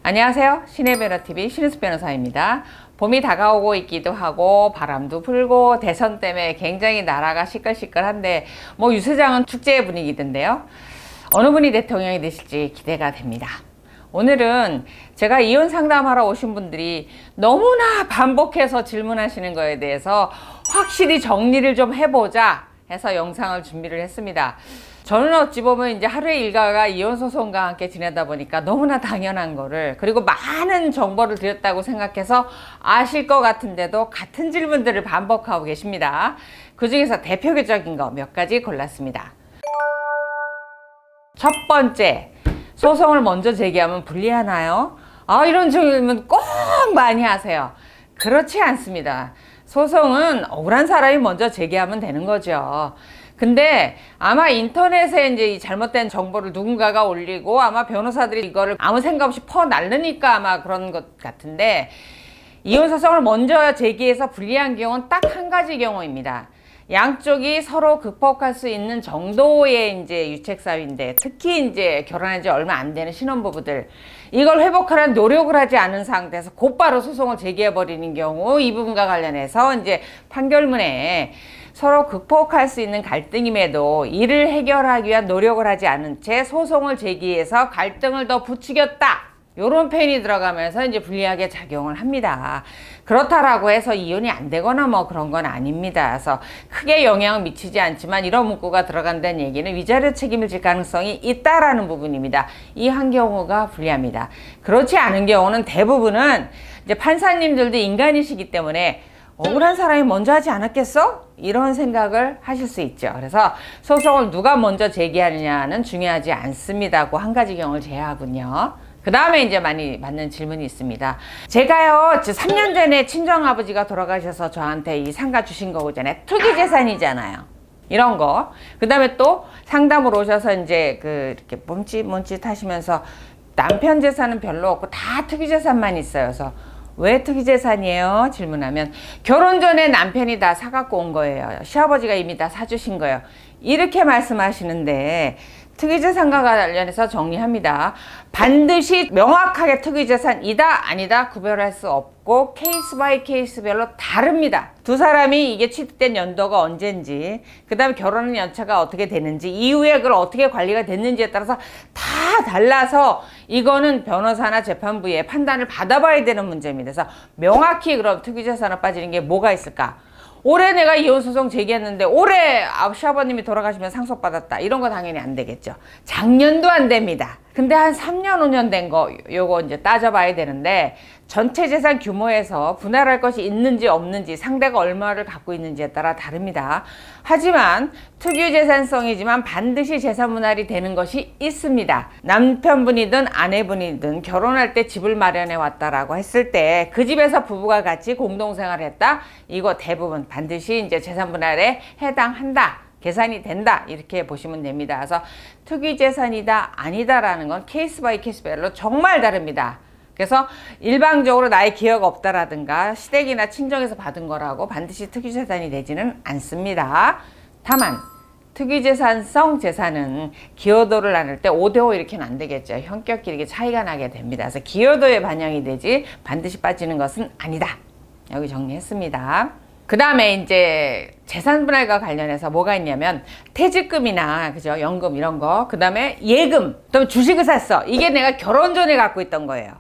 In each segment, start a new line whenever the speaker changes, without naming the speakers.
안녕하세요. 신의 변호TV 신은숙 변호사입니다. 봄이 다가오고 있기도 하고 바람도 불고 대선 때문에 굉장히 나라가 시끌시끌한데 유세장은 축제 분위기던데요. 어느 분이 대통령이 되실지 기대가 됩니다. 오늘은 제가 이혼 상담하러 오신 분들이 너무나 반복해서 질문하시는 거에 대해서 확실히 정리를 좀 해보자 해서 영상을 준비를 했습니다. 저는 어찌 보면 이제 하루의 일과가 이혼소송과 함께 지내다 보니까 너무나 당연한 거를, 그리고 많은 정보를 드렸다고 생각해서 아실 것 같은데도 같은 질문들을 반복하고 계십니다. 그 중에서 대표적인 거 몇 가지 골랐습니다. 첫 번째, 소송을 먼저 제기하면 불리하나요? 이런 질문 꼭 많이 하세요. 그렇지 않습니다. 소송은 억울한 사람이 먼저 제기하면 되는 거죠. 근데 아마 인터넷에 이제 이 잘못된 정보를 누군가가 올리고 아마 변호사들이 이거를 아무 생각 없이 퍼날르니까 아마 그런 것 같은데, 이혼소송을 먼저 제기해서 불리한 경우는 딱 한 가지 경우입니다. 양쪽이 서로 극복할 수 있는 정도의 이제 유책사유인데, 특히 이제 결혼한 지 얼마 안 되는 신혼부부들, 이걸 회복하려는 노력을 하지 않은 상태에서 곧바로 소송을 제기해버리는 경우, 이 부분과 관련해서 이제 판결문에 서로 극복할 수 있는 갈등임에도 이를 해결하기 위한 노력을 하지 않은 채 소송을 제기해서 갈등을 더 부추겼다, 요런 표현이 들어가면서 이제 불리하게 작용을 합니다. 그렇다라고 해서 이혼이 안 되거나 그런 건 아닙니다. 그래서 크게 영향을 미치지 않지만 이런 문구가 들어간다는 얘기는 위자료 책임을 질 가능성이 있다라는 부분입니다. 이 한 경우가 불리합니다. 그렇지 않은 경우는 대부분은 이제 판사님들도 인간이시기 때문에 억울한 사람이 먼저 하지 않았겠어? 이런 생각을 하실 수 있죠. 그래서 소송을 누가 먼저 제기하느냐는 중요하지 않습니다고 한 가지 경우를 제외하군요. 그 다음에 이제 많이 받는 질문이 있습니다. 제가요, 3년 전에 친정아버지가 돌아가셔서 저한테 이 상가 주신 거잖아요. 투기재산이잖아요. 이런 거. 그 다음에 또 상담으로 오셔서 이제 이렇게 몸짓 하시면서 남편 재산은 별로 없고 다 투기재산만 있어요. 그래서 왜 투기재산이에요? 질문하면 결혼 전에 남편이 다 사갖고 온 거예요. 시아버지가 이미 다 사주신 거예요. 이렇게 말씀하시는데, 투기재산과 관련해서 정리합니다. 반드시 명확하게 투기재산이다 아니다 구별할 수 없고 케이스 바이 케이스별로 다릅니다. 두 사람이 이게 취득된 연도가 언젠지, 그 다음에 결혼 연차가 어떻게 되는지, 이후에 그걸 어떻게 관리가 됐는지에 따라서 다 달라서 이거는 변호사나 재판부의 판단을 받아봐야 되는 문제입니다. 그래서 명확히 그럼 투기재산으로 빠지는 게 뭐가 있을까? 올해 내가 이혼소송 제기했는데 올해 시아버님이 돌아가시면 상속받았다, 이런 거 당연히 안 되겠죠. 작년도 안 됩니다. 근데 한 3년 5년 된 거, 요거 이제 따져봐야 되는데, 전체 재산 규모에서 분할할 것이 있는지 없는지, 상대가 얼마를 갖고 있는지에 따라 다릅니다. 하지만 특유재산성이지만 반드시 재산 분할이 되는 것이 있습니다. 남편분이든 아내분이든 결혼할 때 집을 마련해 왔다라고 했을 때 그 집에서 부부가 같이 공동생활을 했다, 이거 대부분 반드시 이제 재산 분할에 해당한다, 계산이 된다, 이렇게 보시면 됩니다. 그래서 투기재산이다 아니다라는 건 케이스 바이 케이스별로 정말 다릅니다. 그래서 일방적으로 나의 기여가 없다라든가 시댁이나 친정에서 받은 거라고 반드시 투기재산이 되지는 않습니다. 다만 투기재산성 재산은 기여도를 나눌 때 5대5 이렇게는 안 되겠죠. 형격끼리 차이가 나게 됩니다. 그래서 기여도에 반영이 되지 반드시 빠지는 것은 아니다. 여기 정리했습니다. 그 다음에 이제 재산 분할과 관련해서 뭐가 있냐면, 퇴직금이나 그죠, 연금 이런 거, 그 다음에 예금, 또 주식을 샀어. 이게 내가 결혼 전에 갖고 있던 거예요.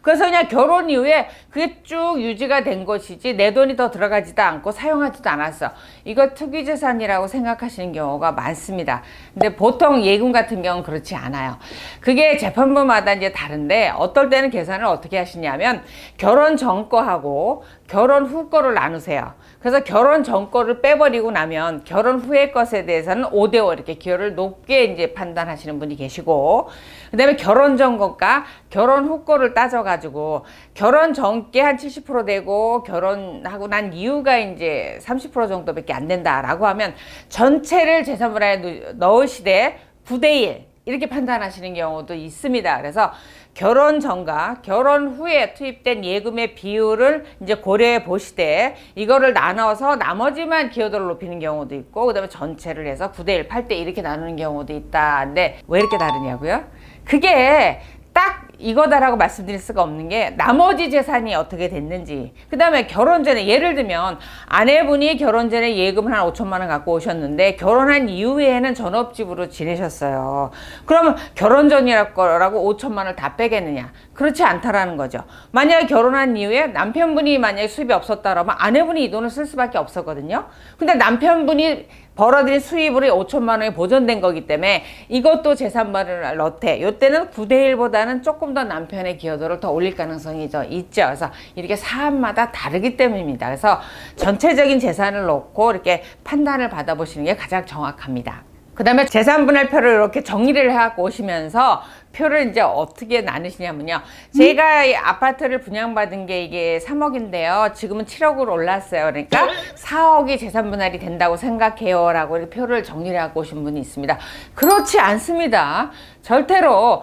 그래서 그냥 결혼 이후에 그게 쭉 유지가 된 것이지 내 돈이 더 들어가지도 않고 사용하지도 않았어. 이거 투기재산이라고 생각하시는 경우가 많습니다. 근데 보통 예금 같은 경우는 그렇지 않아요. 그게 재판부마다 이제 다른데, 어떨 때는 계산을 어떻게 하시냐면 결혼 전 거하고 결혼 후 거를 나누세요. 그래서 결혼 전 거를 빼버리고 나면 결혼 후의 것에 대해서는 5대5 이렇게 기여를 높게 이제 판단하시는 분이 계시고, 그 다음에 결혼 전 것과 결혼 후 거를 따져가지고 결혼 전께 한 70% 되고 결혼하고 난 이유가 이제 30% 정도밖에 안 된다라고 하면 전체를 재산분할에 넣으시되 9대1 이렇게 판단하시는 경우도 있습니다. 그래서 결혼 전과 결혼 후에 투입된 예금의 비율을 이제 고려해 보시되, 이거를 나눠서 나머지만 기여도를 높이는 경우도 있고, 그 다음에 전체를 해서 9대1, 8대1 이렇게 나누는 경우도 있다. 근데 왜 이렇게 다르냐고요? 그게 딱 이거다라고 말씀드릴 수가 없는 게 나머지 재산이 어떻게 됐는지, 그 다음에 결혼 전에 예를 들면 아내분이 결혼 전에 예금을 한 5천만 원 갖고 오셨는데 결혼한 이후에는 전업주부로 지내셨어요. 그러면 결혼 전이라고 5천만 원을 다 빼겠느냐? 그렇지 않다라는 거죠. 만약에 결혼한 이후에 남편분이 만약에 수입이 없었다 그러면 아내분이 이 돈을 쓸 수밖에 없었거든요. 근데 남편분이 벌어들인 수입으로 5천만 원이 보존된 거기 때문에 이것도 재산분할 넣되, 이때는 9대1보다는 조금 더 남편의 기여도를 더 올릴 가능성이 있죠. 그래서 이렇게 사안마다 다르기 때문입니다. 그래서 전체적인 재산을 놓고 이렇게 판단을 받아보시는 게 가장 정확합니다. 그 다음에 재산분할표를 이렇게 정리를 해갖고 오시면서 표를 이제 어떻게 나누시냐면요. 제가 이 아파트를 분양받은 게 이게 3억인데요. 지금은 7억으로 올랐어요. 그러니까 4억이 재산분할이 된다고 생각해요. 라고 이렇게 표를 정리를 하고 오신 분이 있습니다. 그렇지 않습니다. 절대로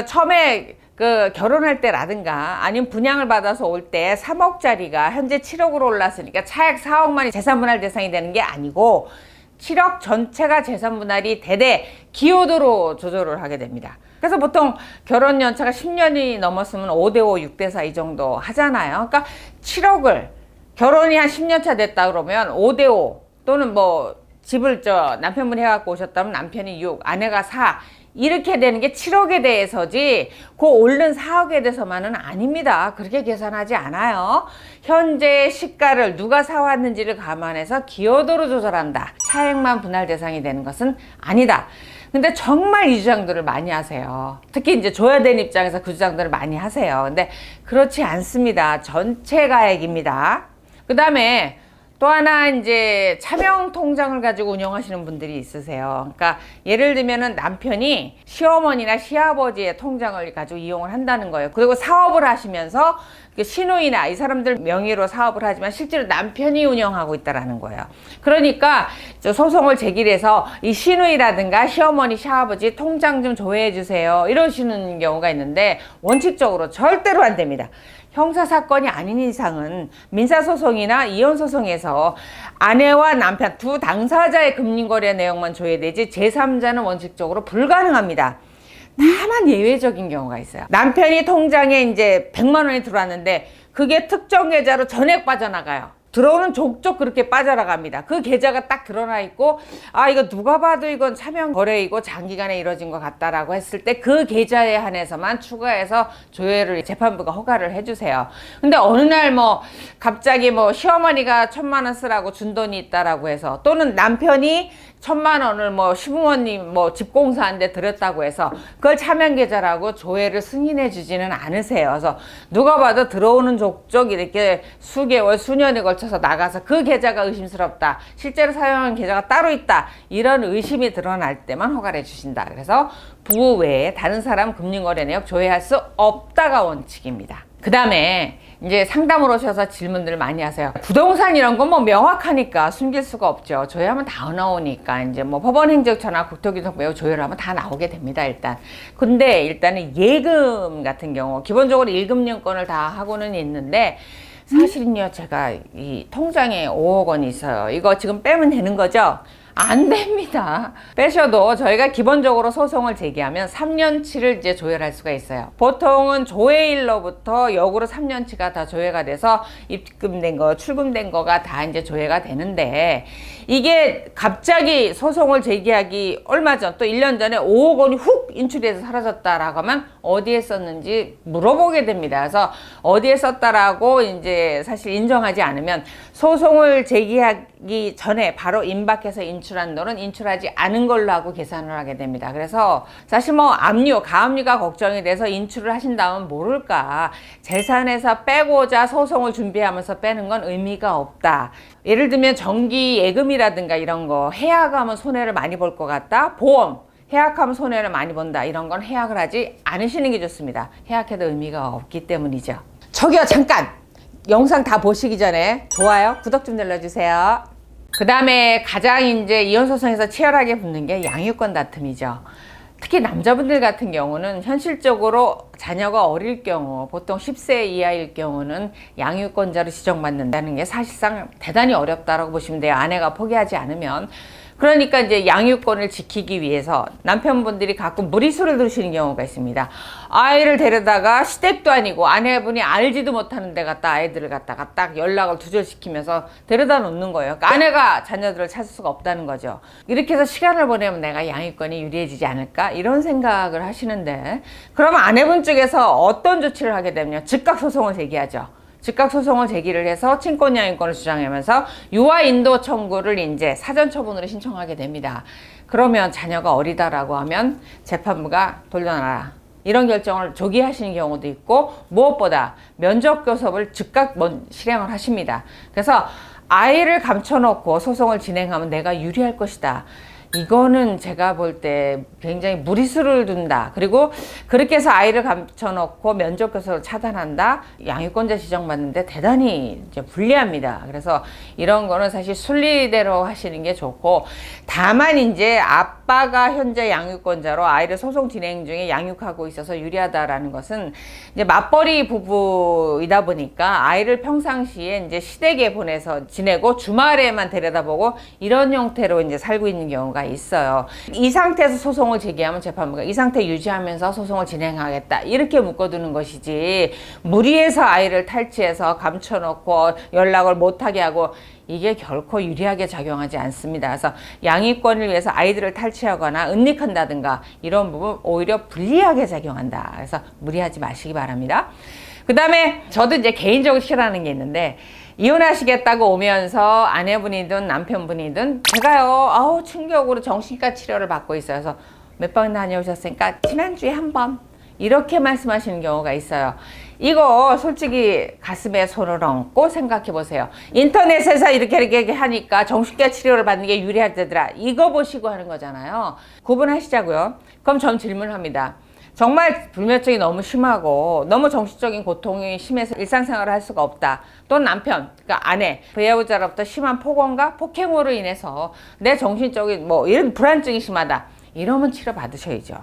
처음에 결혼할 때라든가 아니면 분양을 받아서 올 때 3억짜리가 현재 7억으로 올랐으니까 차액 4억만이 재산분할 대상이 되는 게 아니고 7억 전체가 재산분할이 되되 기여도로 조절을 하게 됩니다. 그래서 보통 결혼 연차가 10년이 넘었으면 5대5, 6대4 이 정도 하잖아요. 그러니까 7억을 결혼이 한 10년 차 됐다 그러면 5대5 또는 뭐 집을 남편분이 해갖고 오셨다면 남편이 6, 아내가 4 이렇게 되는 게 7억에 대해서지 그 오른 4억에 대해서만은 아닙니다. 그렇게 계산하지 않아요. 현재 시가를 누가 사왔는지를 감안해서 기여도로 조절한다. 차액만 분할 대상이 되는 것은 아니다. 근데 정말 이 주장들을 많이 하세요. 특히 이제 줘야 되는 입장에서 그 주장들을 많이 하세요. 근데 그렇지 않습니다. 전체 가액입니다. 그 다음에 또 하나 이제 차명 통장을 가지고 운영하시는 분들이 있으세요. 그러니까 예를 들면은 남편이 시어머니나 시아버지의 통장을 가지고 이용을 한다는 거예요. 그리고 사업을 하시면서 시누이나 이 사람들 명의로 사업을 하지만 실제로 남편이 운영하고 있다라는 거예요. 그러니까 소송을 제기해서 이 시누이라든가 시어머니, 시아버지 통장 좀 조회해 주세요. 이러시는 경우가 있는데 원칙적으로 절대로 안 됩니다. 형사사건이 아닌 이상은 민사소송이나 이혼소송에서 아내와 남편 두 당사자의 금융거래 내용만 조회되지 제3자는 원칙적으로 불가능합니다. 다만 예외적인 경우가 있어요. 남편이 통장에 이제 100만 원이 들어왔는데 그게 특정 계좌로 전액 빠져나가요. 들어오는 족족 그렇게 빠져나갑니다. 그 계좌가 딱 드러나 있고 이거 누가 봐도 이건 차명 거래이고 장기간에 이루어진 것 같다라고 했을 때 그 계좌에 한해서만 추가해서 조회를 재판부가 허가를 해주세요. 근데 어느 날 갑자기 시어머니가 1,000만 원 쓰라고 준 돈이 있다라고 해서 또는 남편이 1,000만 원을 시부모님 집공사한테 드렸다고 해서 그걸 차명 계좌라고 조회를 승인해 주지는 않으세요. 그래서 누가 봐도 들어오는 족족 이렇게 수개월, 수년에 걸쳐서 나가서 그 계좌가 의심스럽다. 실제로 사용한 계좌가 따로 있다. 이런 의심이 드러날 때만 허가를 해 주신다. 그래서 부부 외에 다른 사람 금융거래 내역 조회할 수 없다가 원칙입니다. 그 다음에 이제 상담을 오셔서 질문들을 많이 하세요. 부동산 이런 건 명확하니까 숨길 수가 없죠. 조회하면 다 나오니까 이제 법원 행정처나 국토교통 매우 조회를 하면 다 나오게 됩니다. 근데 일단은 예금 같은 경우 기본적으로 1금융권을 다 하고는 있는데 사실은요, 제가 이 통장에 5억 원이 있어요. 이거 지금 빼면 되는 거죠? 안 됩니다. 빼셔도 저희가 기본적으로 소송을 제기하면 3년치를 이제 조회할 수가 있어요. 보통은 조회일로부터 역으로 3년치가 다 조회가 돼서 입금된 거, 출금된 거가 다 이제 조회가 되는데 이게 갑자기 소송을 제기하기 얼마 전, 또 1년 전에 5억 원이 훅 인출해서 사라졌다라고 하면 어디에 썼는지 물어보게 됩니다. 그래서 어디에 썼다라고 이제 사실 인정하지 않으면 소송을 제기하기 전에 바로 임박해서 인출한 돈은 인출하지 않은 걸로 하고 계산을 하게 됩니다. 그래서 사실 압류, 가압류가 걱정이 돼서 인출을 하신다면 모를까. 재산에서 빼고자 소송을 준비하면서 빼는 건 의미가 없다. 예를 들면 정기 예금이라든가 이런 거 해약하면 손해를 많이 볼 것 같다. 보험. 해약하면 손해를 많이 본다. 이런 건 해약을 하지 않으시는 게 좋습니다. 해약해도 의미가 없기 때문이죠. 저기요, 잠깐! 영상 다 보시기 전에 좋아요, 구독 좀 눌러주세요. 그 다음에 가장 이제 이혼소송에서 치열하게 붙는 게 양육권 다툼이죠. 특히 남자분들 같은 경우는 현실적으로 자녀가 어릴 경우, 보통 10세 이하일 경우는 양육권자로 지정받는다는 게 사실상 대단히 어렵다고 보시면 돼요. 아내가 포기하지 않으면. 그러니까 이제 양육권을 지키기 위해서 남편분들이 가끔 무리수를 두시는 경우가 있습니다. 아이를 데려다가 시댁도 아니고 아내분이 알지도 못하는 데 갖다 아이들을 갖다가 딱 연락을 두절시키면서 데려다 놓는 거예요. 그러니까 아내가 자녀들을 찾을 수가 없다는 거죠. 이렇게 해서 시간을 보내면 내가 양육권이 유리해지지 않을까? 이런 생각을 하시는데, 그러면 아내분 쪽에서 어떤 조치를 하게 되면요, 즉각 소송을 제기하죠. 즉각 소송을 제기를 해서 친권 양육권을 주장하면서 유아 인도 청구를 이제 사전 처분으로 신청하게 됩니다. 그러면 자녀가 어리다라고 하면 재판부가 돌려놔라, 이런 결정을 조기 하시는 경우도 있고, 무엇보다 면접 교섭을 즉각 실행을 하십니다. 그래서 아이를 감춰놓고 소송을 진행하면 내가 유리할 것이다, 이거는 제가 볼 때 굉장히 무리수를 둔다. 그리고 그렇게 해서 아이를 감춰놓고 면접 교섭을 차단한다. 양육권자 지정받는데 대단히 이제 불리합니다. 그래서 이런 거는 사실 순리대로 하시는 게 좋고, 다만 이제 아빠가 현재 양육권자로 아이를 소송 진행 중에 양육하고 있어서 유리하다라는 것은, 이제 맞벌이 부부이다 보니까 아이를 평상시에 이제 시댁에 보내서 지내고 주말에만 데려다보고 이런 형태로 이제 살고 있는 경우가 있어요. 이 상태에서 소송을 제기하면 재판부가 이 상태 유지하면서 소송을 진행하겠다, 이렇게 묶어두는 것이지, 무리해서 아이를 탈취해서 감춰놓고 연락을 못하게 하고, 이게 결코 유리하게 작용하지 않습니다. 그래서 양육권을 위해서 아이들을 탈취하거나 은닉한다든가 이런 부분 오히려 불리하게 작용한다. 그래서 무리하지 마시기 바랍니다. 그 다음에 저도 이제 개인적으로 싫어하는 게 있는데, 이혼하시겠다고 오면서 아내분이든 남편분이든 제가요, 충격으로 정신과 치료를 받고 있어요. 그래서 몇 번 다녀오셨으니까 지난주에 한 번, 이렇게 말씀하시는 경우가 있어요. 이거 솔직히 가슴에 손을 얹고 생각해 보세요. 인터넷에서 이렇게 하니까 정신과 치료를 받는 게 유리하다더라, 이거 보시고 하는 거잖아요. 구분하시자고요. 그럼 전 질문합니다. 정말 불면증이 너무 심하고 너무 정신적인 고통이 심해서 일상생활을 할 수가 없다, 또는 남편, 그러니까 아내, 배우자로부터 심한 폭언과 폭행으로 인해서 내 정신적인 이런 불안증이 심하다, 이러면 치료 받으셔야죠.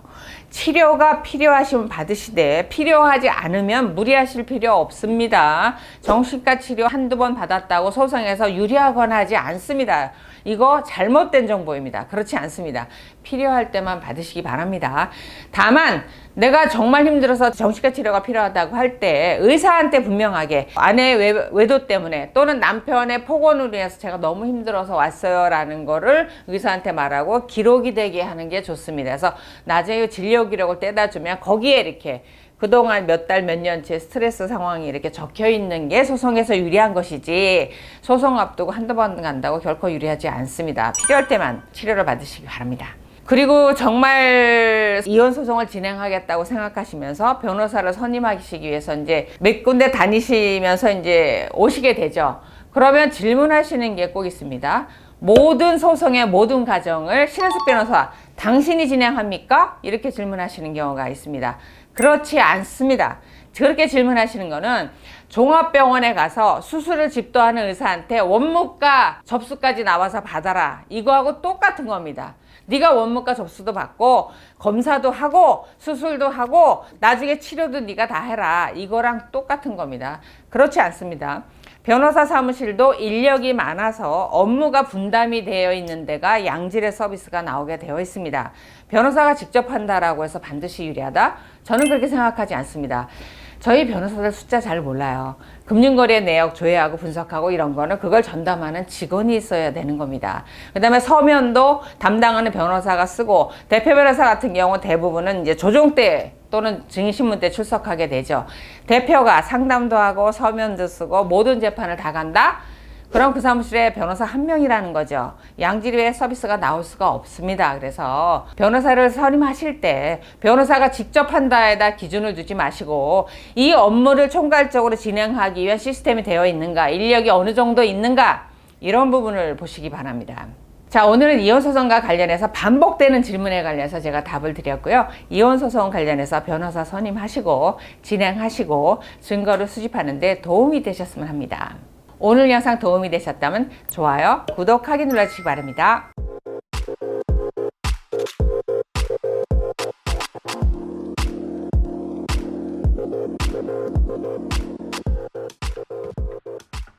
치료가 필요하시면 받으시되, 필요하지 않으면 무리하실 필요 없습니다. 정신과 치료 한두 번 받았다고 소송에서 유리하거나 하지 않습니다. 이거 잘못된 정보입니다. 그렇지 않습니다. 필요할 때만 받으시기 바랍니다. 다만 내가 정말 힘들어서 정신과 치료가 필요하다고 할 때 의사한테 분명하게 아내의 외도 때문에 또는 남편의 폭언으로 인해서 제가 너무 힘들어서 왔어요 라는 거를 의사한테 말하고 기록이 되게 하는 게 좋습니다. 그래서 나중에 진료 기록을 떼다 주면 거기에 이렇게 그동안 몇 달, 몇 년째 스트레스 상황이 이렇게 적혀 있는 게 소송에서 유리한 것이지, 소송 앞두고 한두 번 간다고 결코 유리하지 않습니다. 필요할 때만 치료를 받으시기 바랍니다. 그리고 정말 이혼 소송을 진행하겠다고 생각하시면서 변호사를 선임하시기 위해서 이제 몇 군데 다니시면서 이제 오시게 되죠. 그러면 질문하시는 게 꼭 있습니다. 모든 소송의 모든 과정을 신은숙 변호사, 당신이 진행합니까? 이렇게 질문하시는 경우가 있습니다. 그렇지 않습니다. 그렇게 질문하시는 거는 종합병원에 가서 수술을 집도하는 의사한테 원무과 접수까지 나와서 받아라, 이거하고 똑같은 겁니다. 네가 원무과 접수도 받고 검사도 하고 수술도 하고 나중에 치료도 네가 다 해라, 이거랑 똑같은 겁니다. 그렇지 않습니다. 변호사 사무실도 인력이 많아서 업무가 분담이 되어 있는 데가 양질의 서비스가 나오게 되어 있습니다. 변호사가 직접 한다라고 해서 반드시 유리하다? 저는 그렇게 생각하지 않습니다. 저희 변호사들 숫자 잘 몰라요. 금융거래 내역 조회하고 분석하고 이런 거는 그걸 전담하는 직원이 있어야 되는 겁니다. 그 다음에 서면도 담당하는 변호사가 쓰고, 대표 변호사 같은 경우 대부분은 이제 조정 때 또는 증인신문 때 출석하게 되죠. 대표가 상담도 하고 서면도 쓰고 모든 재판을 다 간다? 그럼 그 사무실에 변호사 한 명이라는 거죠. 양질의 서비스가 나올 수가 없습니다. 그래서 변호사를 선임하실 때 변호사가 직접 한다에다 기준을 두지 마시고, 이 업무를 총괄적으로 진행하기 위한 시스템이 되어 있는가, 인력이 어느 정도 있는가, 이런 부분을 보시기 바랍니다. 자, 오늘은 이혼소송과 관련해서 반복되는 질문에 관해서 제가 답을 드렸고요. 이혼소송 관련해서 변호사 선임하시고 진행하시고 증거를 수집하는 데 도움이 되셨으면 합니다. 오늘 영상 도움이 되셨다면 좋아요, 구독하기 눌러주시기 바랍니다.